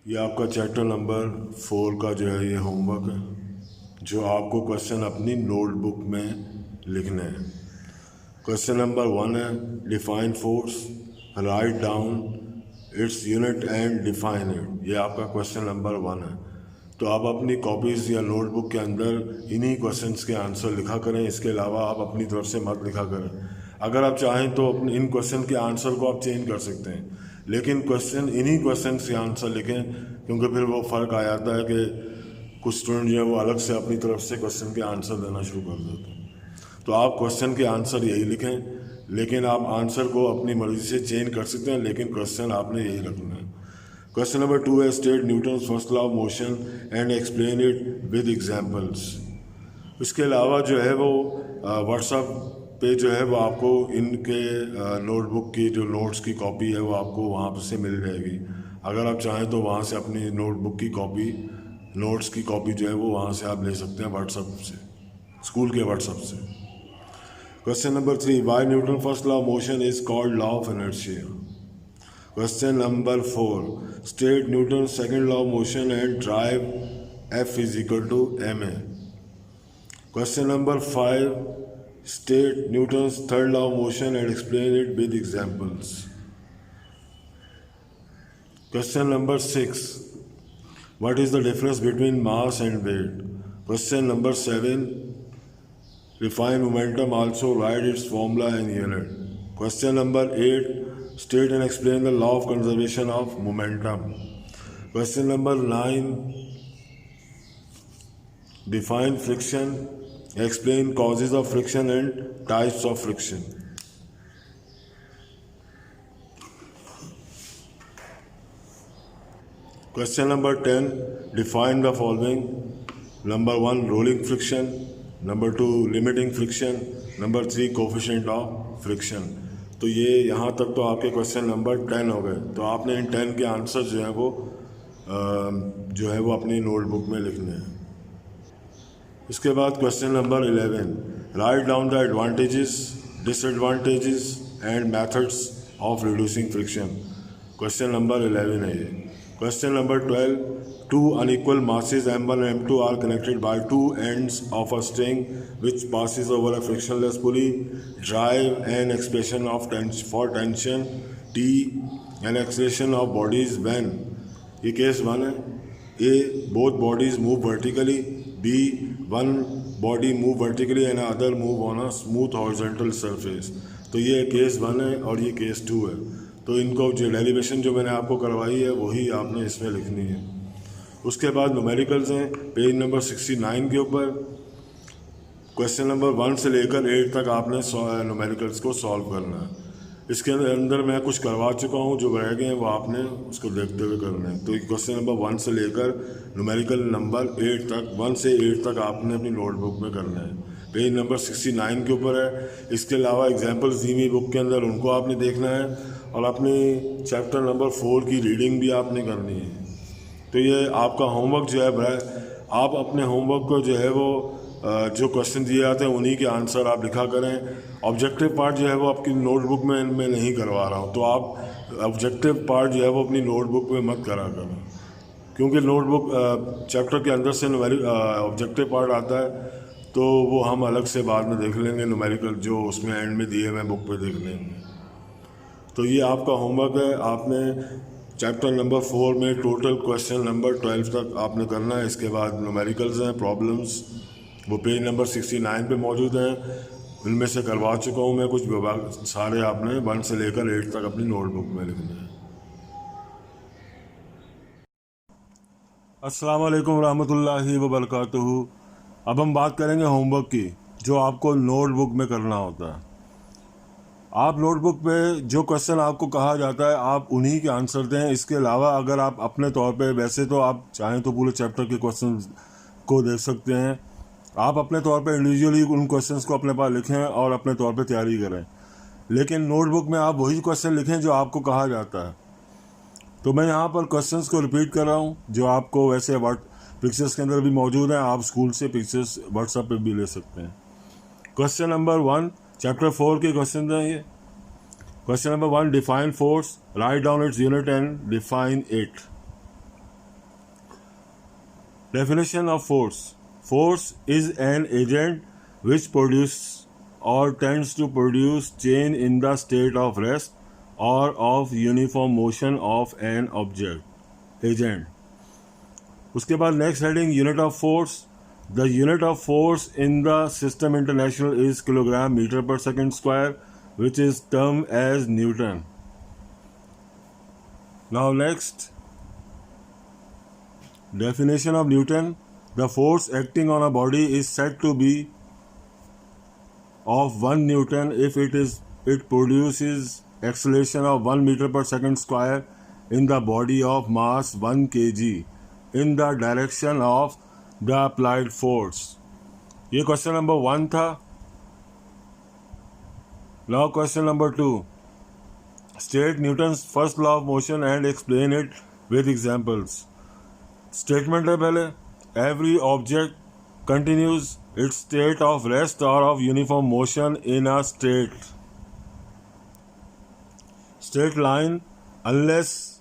ये आपका chapter number 4 का जो है ये होमवर्क है, जो आपको क्वेश्चन अपनी नोटबुक में लिखने हैं। क्वेश्चन नंबर 1 है define force, write down its unit and define it. ये आपका क्वेश्चन नंबर 1 है। तो आप अपनी कॉपीज़ या नोटबुक के अंदर इन्हीं क्वेश्चंस के आंसर लिखा करें। इसके अलावा आप अपनी तरफ से मत लिखा करें। अगर आप चाहें तो अपने इन क्वेश्चन के आंसर को आप चेंज कर सकते हैं, लेकिन इन्हीं क्वेश्चन के आंसर लिखें, क्योंकि फिर वो फ़र्क आ जाता है कि कुछ स्टूडेंट जो है वो अलग से अपनी तरफ से क्वेश्चन के आंसर देना शुरू कर देते हैं। तो आप क्वेश्चन के आंसर यही लिखें, लेकिन आप आंसर को अपनी मर्जी से चेंज कर सकते हैं, लेकिन क्वेश्चन आपने यही रखना है। क्वेश्चन नंबर 2 है state Newton's first law of motion and explain it with examples. इसके अलावा जो है वो व्हाट्सएप पे जो है वो आपको इनके नोटबुक की जो नोट्स की कॉपी है वो आपको वहाँ से मिल जाएगी। अगर आप चाहें तो वहाँ से अपनी नोटबुक की कॉपी, नोट्स की कॉपी जो है वो वहाँ से आप ले सकते हैं व्हाट्सएप से, स्कूल के व्हाट्सएप से। Question number 3 why Newton first law of motion is called law of inertia. Question number 4 state Newton second law of motion and derive F is equal to ma। Question number 5 state Newton's third law of motion and explain it with examples। Question number 6 what is the difference between mass and weight। Question number 7 define momentum, also write its formula in unit। Question number 8 state and explain the law of conservation of momentum। Question number 9 define friction, explain causes of friction and types of friction। Question number 10 define the following। Number 1 rolling friction, number 2 limiting friction, number 3 coefficient of friction। तो ये यहाँ तक तो आपके question number 10 हो गए। तो आपने इन 10 के आंसर जो है वो अपनी नोटबुक में लिखने हैं। इसके बाद question number 11 write down the advantages, disadvantages and methods of reducing friction. Question number 11 है ये। Question number 12 two unequal masses m1 and m2 are connected by two ends of a string which passes over a frictionless pulley, derive an expression of for tension T and acceleration of bodies when. ये case 1 है। A both bodies move vertically, B one body move vertically and other move on a smooth horizontal surface। तो ये case 1 है और ये case 2 है। तो इनको जो डेरिवेशन जो मैंने आपको करवाई है वही आपने इसमें लिखनी है। उसके बाद न्यूमेरिकल्स हैं पेज नंबर 69 के ऊपर। क्वेश्चन नंबर 1 से लेकर 8 तक आपने न्यूमेरिकल्स को सॉल्व करना है। इसके अंदर मैं कुछ करवा चुका हूँ, जो रह गए हैं वो आपने उसको देखते हुए करना है। तो क्वेश्चन नंबर 1 से लेकर न्यूमेरिकल नंबर 8 तक, 1 से 8 तक आपने अपनी नोटबुक में करना है। पेज नंबर 69 के ऊपर है। इसके अलावा एग्जाम्पल्स दी हुई बुक के अंदर उनको आपने देखना है, और अपनी चैप्टर नंबर 4 की रीडिंग भी आपने करनी है। तो ये आपका होमवर्क जो है, आप अपने होमवर्क को जो है वो जो क्वेश्चन दिए जाते हैं उन्हीं के आंसर आप लिखा करें। ऑब्जेक्टिव पार्ट जो है वो आपकी नोटबुक में मैं नहीं करवा रहा हूँ, तो आप ऑब्जेक्टिव पार्ट जो है वो अपनी नोटबुक में मत करा करें, क्योंकि नोटबुक चैप्टर के अंदर से ऑब्जेक्टिव पार्ट आता है, तो वो हम अलग से बाद में देख लेंगे। न्यूमेरिकल जो उसमें एंड में दिए हुए बुक पे देख लेंगे। तो ये आपका होमवर्क है। आपने चैप्टर नंबर 4 में टोटल क्वेश्चन नंबर 12 तक आपने करना है। इसके बाद न्यूमेरिकल्स हैं, प्रॉब्लम्स, वो पेज नंबर 69 पे मौजूद हैं। उनमें से करवा चुका हूँ मैं कुछ विभाग, सारे आपने 1 से लेकर 8 तक अपनी नोटबुक में लिखने हैं। अस्सलाम वालेकुम रहमतुल्लाहि व बरकातहू। अब हम बात करेंगे होमवर्क की, जो आपको नोटबुक में करना होता है। आप नोटबुक पे जो क्वेश्चन आपको कहा जाता है आप उन्हीं के आंसर दें। इसके अलावा अगर आप अपने तौर पे, वैसे तो आप चाहें तो पूरे चैप्टर के क्वेश्चन को देख सकते हैं, आप अपने तौर पे इंडिविजुअली उन क्वेश्चंस को अपने पास लिखें और अपने तौर पे तैयारी करें, लेकिन नोटबुक में आप वही क्वेश्चन लिखें जो आपको कहा जाता है। तो मैं यहाँ पर क्वेश्चंस को रिपीट कर रहा हूँ, जो आपको वैसे पिक्चर्स के अंदर भी मौजूद हैं। आप स्कूल से पिक्चर्स व्हाट्सएप पे भी ले सकते हैं। क्वेश्चन नंबर 1 चैप्टर 4 के क्वेश्चन हैं ये। Question number 1 define force, write down its unit and define it. Definition of force. Force is an agent which produces or tends to produce change in the state of rest or of uniform motion of an object. Agent. उसके बाद next heading, unit of force. The unit of force in the system international is kilogram meter per second square, which is termed as Newton. Now next, definition of Newton. The force acting on a body is said to be of 1 Newton if it produces acceleration of 1 meter per second square in the body of mass 1 kg in the direction of the applied force. ये question number 1 था. Now question number 2. State Newton's first law of motion and explain it with examples. Statement है पहले. Every object continues its state of rest or of uniform motion in a straight line unless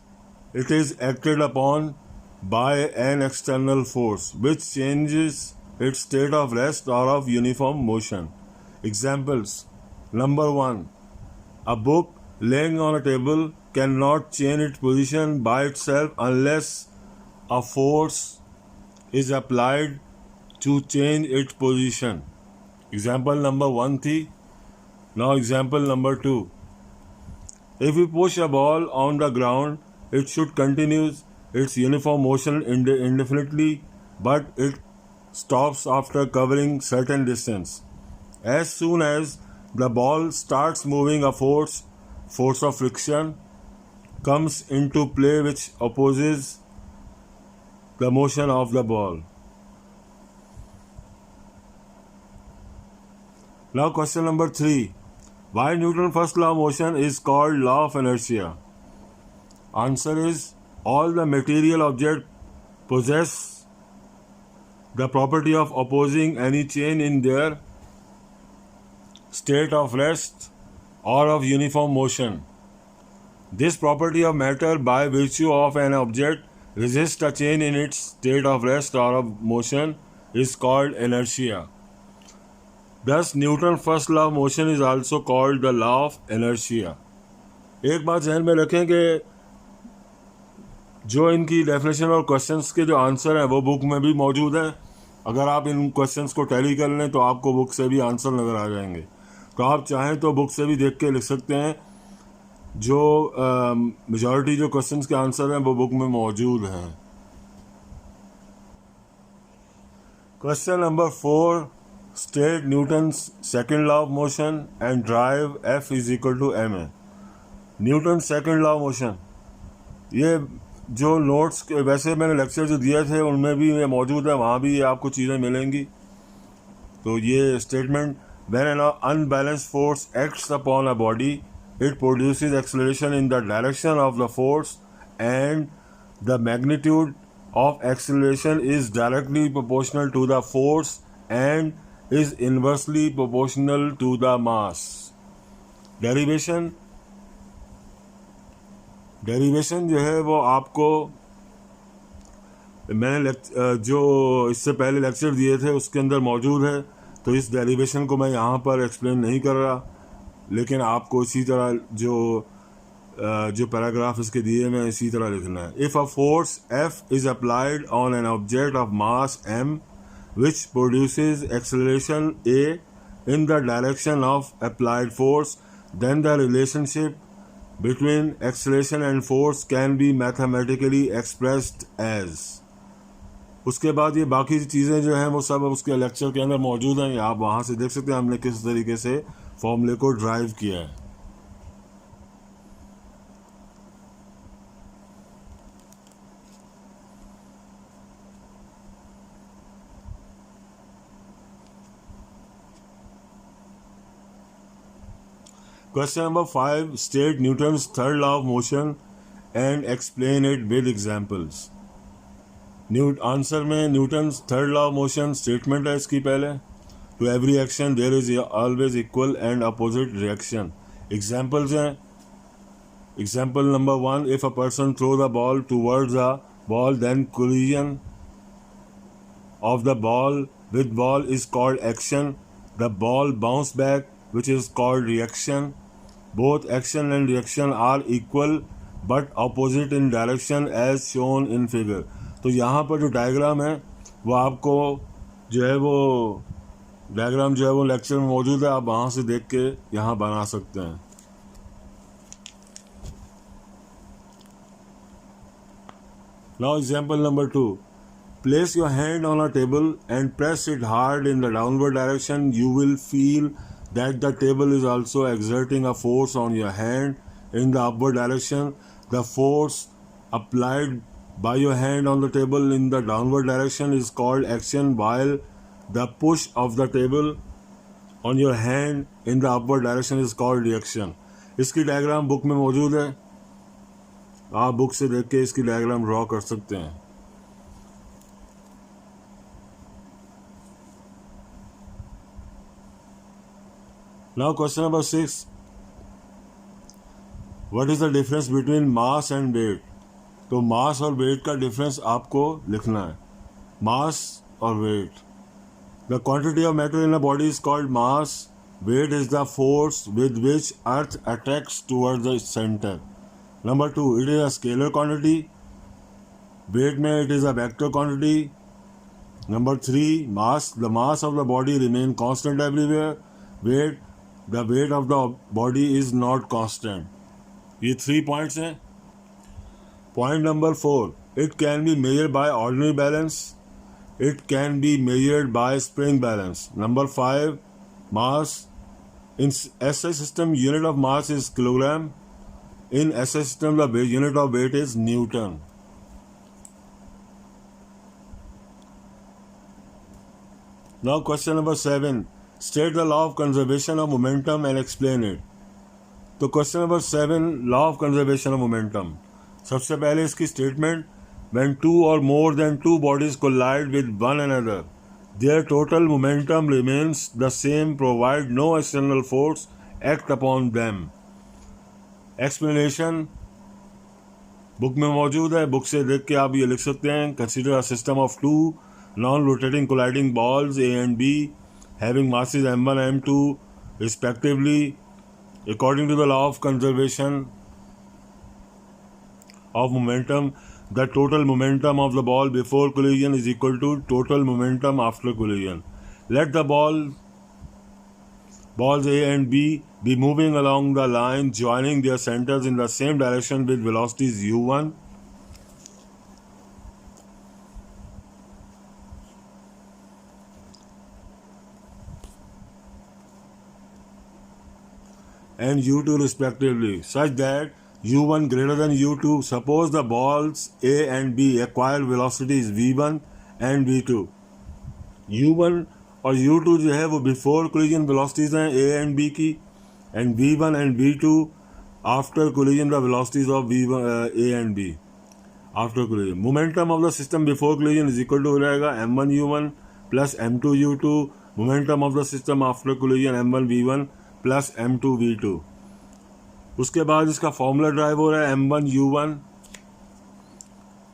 it is acted upon by an external force which changes its state of rest or of uniform motion. Examples. Number 1. A book laying on a table cannot change its position by itself unless a force is applied to change its position. Example number 1 थी. Now example number 2. If we push a ball on the ground, it should continue its uniform motion indefinitely, but it stops after covering certain distance. As soon as the ball starts moving, a force of friction, comes into play which opposes the motion of the ball. Now question number 3. Why Newton's first law of motion is called law of inertia? Answer is, all the material objects possess the property of opposing any change in their state of rest or of uniform motion. This property of matter, by virtue of an object resist a change in its state of rest or of motion, is called inertia. Thus, Newton's first law of motion is also called the law of inertia. एक बात ध्यान में रखें कि जो इनकी definition और questions के जो आंसर हैं वो बुक में भी मौजूद है. अगर आप इन क्वेश्चंस को टैली कर लें तो आपको बुक से भी आंसर नज़र आ जाएंगे. तो आप चाहें तो बुक से भी देख के लिख सकते हैं. जो मेजॉरिटी जो क्वेश्चंस के आंसर हैं वो बुक में मौजूद हैं. Question number 4. State Newton's second law of motion and drive F is equal to ma. Newton's second law of motion. ये जो नोट्स वैसे मैंने लेक्चर जो दिए थे उनमें भी ये मौजूद है, वहाँ भी आपको चीज़ें मिलेंगी. तो ये statement, when an unbalanced force acts upon a body, it produces acceleration in the direction of the force, and the magnitude of acceleration is directly proportional to the force and is inversely proportional to the mass. Derivation जो है वो आपको मैंने जो इससे पहले lecture दिए थे उसके अंदर मौजूद है. तो इस डेरिवेशन को मैं यहाँ पर एक्सप्लेन नहीं कर रहा, लेकिन आपको इसी तरह जो पैराग्राफ इसके दिए मैं इसी तरह लिखना है. If a force F is applied on an object of mass m which produces acceleration a in the direction of applied force, then the relationship between acceleration and force can be mathematically expressed as. उसके बाद ये बाकी चीज़ें जो हैं वो सब उसके लेक्चर के अंदर मौजूद हैं. आप वहाँ से देख सकते हैं हमने किस तरीके से फॉर्मूले को ड्राइव किया है. Question number 5. State Newton's third law of motion and explain it with examples. Answer में Newton's third law of motion statement है इसकी पहले. To every action there is always equal and opposite reaction. Examples हैं. Example number 1. If a person throw the ball towards the ball then collision of the ball with ball is called action. The ball bounce back, which is called reaction. Both action and reaction are equal but opposite in direction as shown in figure. तो यहाँ पर जो diagram है वो आपको जो है वो डायग्राम जो है वो लेक्चर में मौजूद है, आप वहाँ से देख के यहाँ बना सकते हैं. Now example number 2. Place your hand on a table and press it hard in the downward direction. You will feel that the table is also exerting a force on your hand in the upward direction. The force applied by your hand on the table in the downward direction is called action, while the push of the table on your hand in the upward direction is called reaction. इसकी diagram book में मौजूद है, आप book से देख के इसकी diagram draw कर सकते हैं. Now question number 6. What is the difference between mass and weight? तो मास और वेट का डिफरेंस आपको लिखना है. मास और wait. The quantity of matter in a body is called mass. Weight is the force with which earth attracts towards the center. Number 2, it is a scalar quantity. Weight में it is a vector quantity. Number 3, mass. The mass of the body remain constant everywhere. Weight, the weight of the body is not constant. ये 3 points हैं. Point number 4, it can be measured by ordinary balance. It can be measured by spring balance. Number 5, mass. In SI system, unit of mass is kilogram. In SI system, the unit of weight is Newton. Now question number 7. State the law of conservation of momentum and explain it. तो question number 7, law of conservation of momentum. सबसे पहले इसकी statement, when two or more than two bodies collide with one another, their total momentum remains the same provided no external force act upon them. Explanation book में मौजूद है, book से देख के आप ये लिख सकते हैं. Consider a system of two non-rotating colliding balls A and B having masses m1 and m2 respectively. According to the law of conservation of momentum, the total momentum of the ball before collision is equal to total momentum after collision. Let the balls A and B be moving along the line joining their centers in the same direction with velocities u1 and u2 respectively, such that u1 greater than u2. Suppose the balls A and B acquire velocities v1 and v2. u1 और u2 जो है वो before collision velocities हैं A and B की, and v1 and v2 after collision the velocities of A and B after collision. Momentum of the system before collision is equal to हो जाएगा m1 u1 plus m2 u2. Momentum of the system after collision m1 v1 plus m2 v2. उसके बाद इसका formula drive हो रहा है m1 u1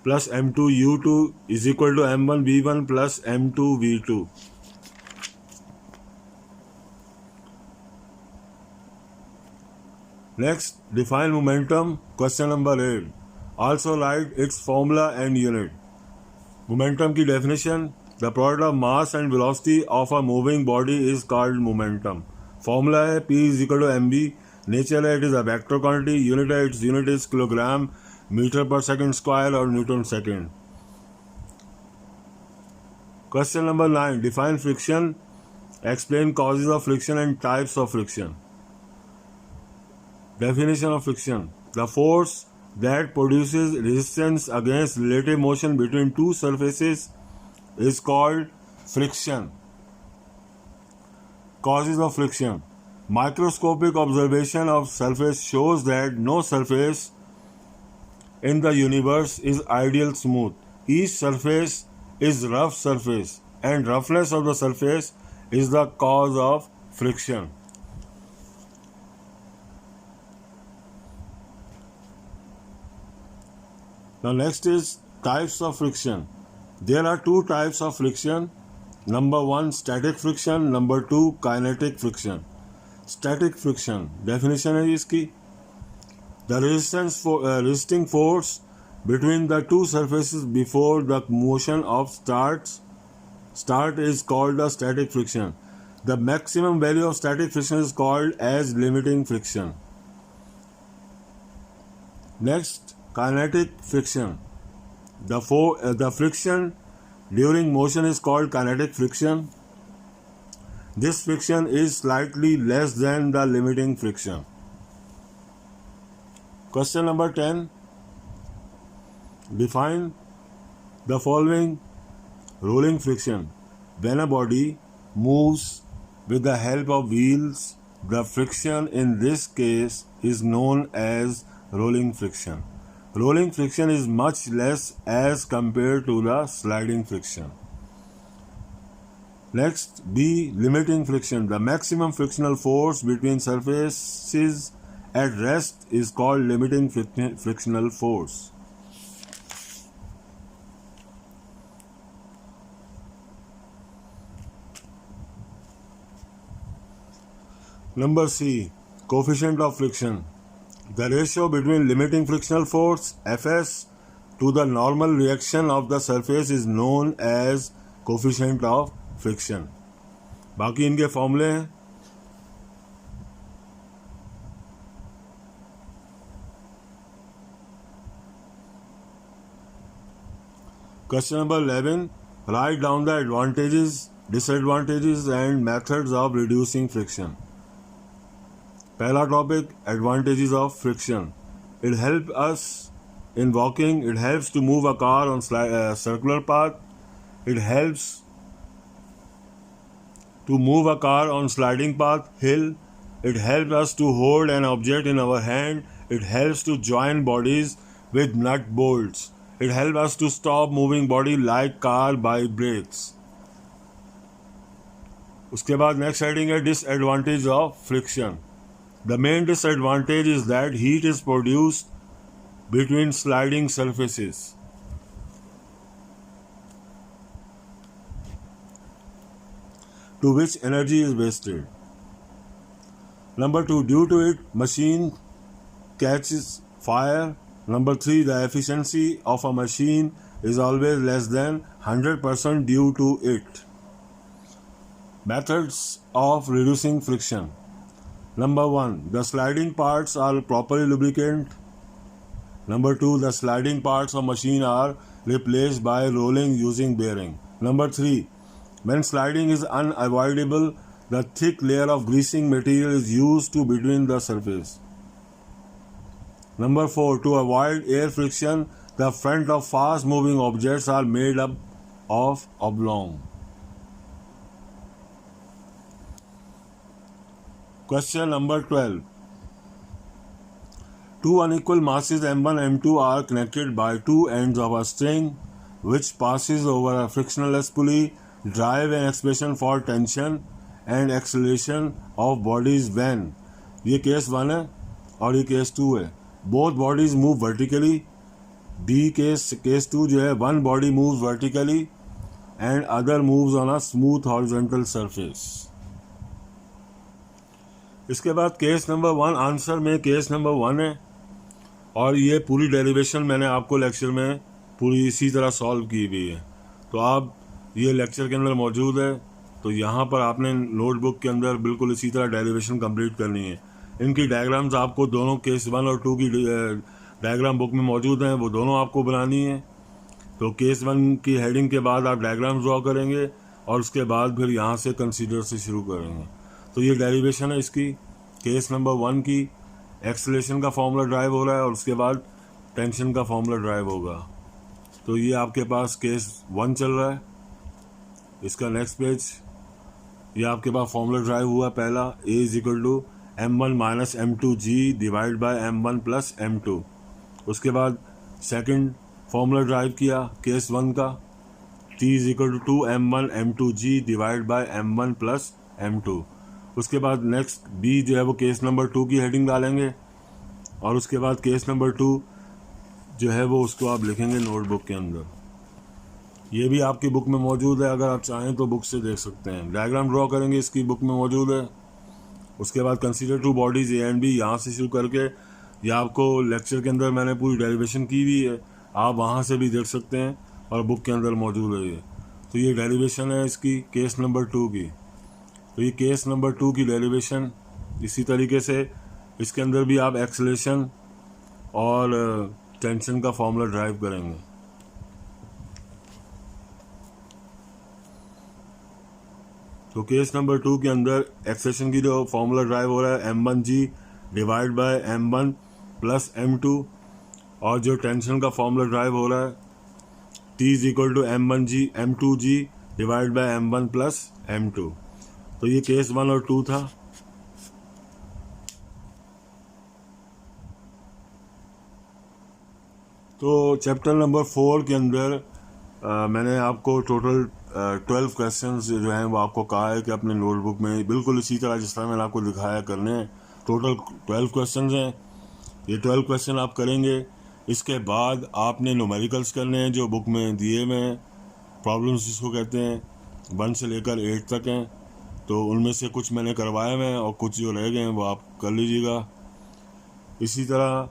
plus m2 u2 is equal to m1 v1 plus m2 v2. Next, define momentum. Question number 8. Also write its formula and unit. Momentum की definition. The product of mass and velocity of a moving body is called momentum. Formula है P is equal to mv. Nature है it is a vector quantity. Unit है its unit is kilogram, meter per second square or Newton second. Question number 9. Define friction. Explain causes of friction and types of friction. Definition of friction. The force that produces resistance against relative motion between two surfaces is called friction. Causes of friction. Microscopic observation of surface shows that no surface in the universe is ideal smooth. Each surface is rough surface, and roughness of the surface is the cause of friction. Now next is types of friction. There are two types of friction. Number one, static friction. Number two, kinetic friction. Static friction definition है इसकी, the resisting force between the two surfaces before the motion of start is called the static friction. The maximum value of static friction is called as limiting friction. Next, kinetic friction. The friction during motion is called kinetic friction. This friction is slightly less than the limiting friction. Question number 10. Define the following rolling friction. When a body moves with the help of wheels, the friction in this case is known as rolling friction. Rolling friction is much less as compared to the sliding friction. Next, B. Limiting friction. The maximum frictional force between surfaces at rest is called limiting frictional force. Number C. Coefficient of friction. The ratio between limiting frictional force Fs to the normal reaction of the surface is known as coefficient of friction. बाकी इनके फॉर्मूले हैं. Question number 11. Write down the advantages, disadvantages and methods of reducing friction. पहला topic, advantages of friction. It helps us in walking. It helps to move a car on circular path. It helps to move a car on sliding path, hill. It helps us to hold an object in our hand. It helps to join bodies with nut bolts. It helps us to stop moving body like car by brakes. उसके बाद next heading है disadvantage of friction. The main disadvantage is that heat is produced between sliding surfaces. To which energy is wasted. Number 2, due to it, machine catches fire. Number 3, the efficiency of a machine is always less than 100% due to it. Methods of reducing friction. Number 1, the sliding parts are properly lubricated. Number 2, the sliding parts of machine are replaced by rolling using bearing. Number 3, when sliding is unavoidable, the thick layer of greasing material is used to between the surface. Number 4, to avoid air friction, the front of fast moving objects are made up of oblong. Question number 12. Two unequal masses m1 and m2 are connected by two ends of a string which passes over a frictionless pulley. Drive an expression for tension and acceleration of bodies when. ये case 1 है और ये case 2 है. Both bodies move vertically. B case 2 जो है, one body moves vertically and other moves on a smooth horizontal surface. इसके बाद case number 1. Answer में केस नंबर 1 है और ये पूरी डेरिवेशन मैंने आपको लेक्चर में पूरी इसी तरह सॉल्व की हुई है, तो आप ये लेक्चर के अंदर मौजूद है, तो यहाँ पर आपने नोटबुक के अंदर बिल्कुल इसी तरह डेरिवेशन कंप्लीट करनी है. इनकी डायग्राम्स आपको दोनों केस 1 और 2 की डायग्राम बुक में मौजूद हैं, वो दोनों आपको बनानी है. तो केस 1 की हेडिंग के बाद आप डायग्राम ड्रॉ करेंगे और उसके बाद फिर यहाँ से कंसीडर से शुरू करेंगे. तो ये डेरिवेशन है इसकी. केस नंबर 1 की एक्सेलरेशन का फॉर्मूला ड्राइव हो रहा है और उसके बाद टेंशन का फॉर्मूला ड्राइव होगा. तो ये आपके पास केस 1 चल रहा है. इसका नेक्स्ट पेज, ये आपके पास फॉर्मूला ड्राइव हुआ पहला, A = m1 - m2g divide by m1 + m2. उसके बाद सेकंड फॉर्मूला ड्राइव किया केस 1 का, T = 2m1 m2g divide by m1 + m2. उसके बाद नेक्स्ट B जो है वो केस नंबर 2 की हेडिंग डालेंगे और उसके बाद केस नंबर 2 जो है वो उसको आप लिखेंगे नोटबुक के अंदर. ये भी आपकी बुक में मौजूद है, अगर आप चाहें तो बुक से देख सकते हैं। डायग्राम ड्रॉ करेंगे, इसकी बुक में मौजूद है। उसके बाद consider two bodies A and B, यहाँ से शुरू करके ये आपको लेक्चर के अंदर मैंने पूरी डेरिवेशन की हुई है, आप वहाँ से भी देख सकते हैं और बुक के अंदर मौजूद है ये। तो ये डेरिवेशन है इसकी केस नंबर 2 की। तो ये केस नंबर 2 की डेरिवेशन इसी तरीके से इसके अंदर भी आप एक्सेलेरेशन और टेंशन का फॉर्मूला ड्राइव करेंगे। तो केस नंबर 2 के अंदर एक्सेलेरेशन की जो फॉर्मूला ड्राइव हो रहा है m1g divide by m1 plus m2, और जो टेंशन का फॉर्मूला ड्राइव हो रहा है t is equal to m2g divide by m1 plus m2। तो ये केस 1 और 2 था। तो चैप्टर नंबर 4 के अंदर मैंने आपको टोटल 12 क्वेश्चंस जो हैं वो आपको कहा है कि अपने नोटबुक में बिल्कुल इसी तरह जिस तरह मैंने आपको दिखाया करने हैं। टोटल 12 क्वेश्चंस हैं, ये 12 क्वेश्चन आप करेंगे। इसके बाद आपने न्यूमेरिकल्स करने हैं जो बुक में दिए हुए हैं, प्रॉब्लम्स जिसको कहते हैं 1 से लेकर 8 तक हैं। तो उनमें से कुछ मैंने करवाए हुए हैं और कुछ जो रह गए हैं वो आप कर लीजिएगा। इसी तरह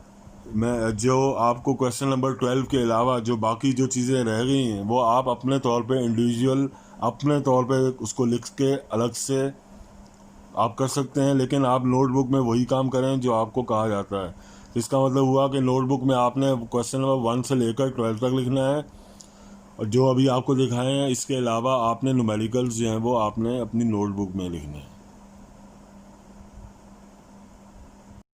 मैं जो आपको क्वेश्चन नंबर 12 के अलावा जो बाकी जो चीज़ें रह गई हैं वो आप अपने तौर पे इंडिविजुअल अपने तौर पे उसको लिख के अलग से आप कर सकते हैं, लेकिन आप नोटबुक में वही काम करें जो आपको कहा जाता है। इसका मतलब हुआ कि नोटबुक में आपने क्वेश्चन नंबर 1 से लेकर 12 तक लिखना है, और जो अभी आपको दिखाए हैं इसके अलावा आपने न्यूमेरिकल्स जो हैं वो आपने अपनी नोटबुक में लिखने हैं।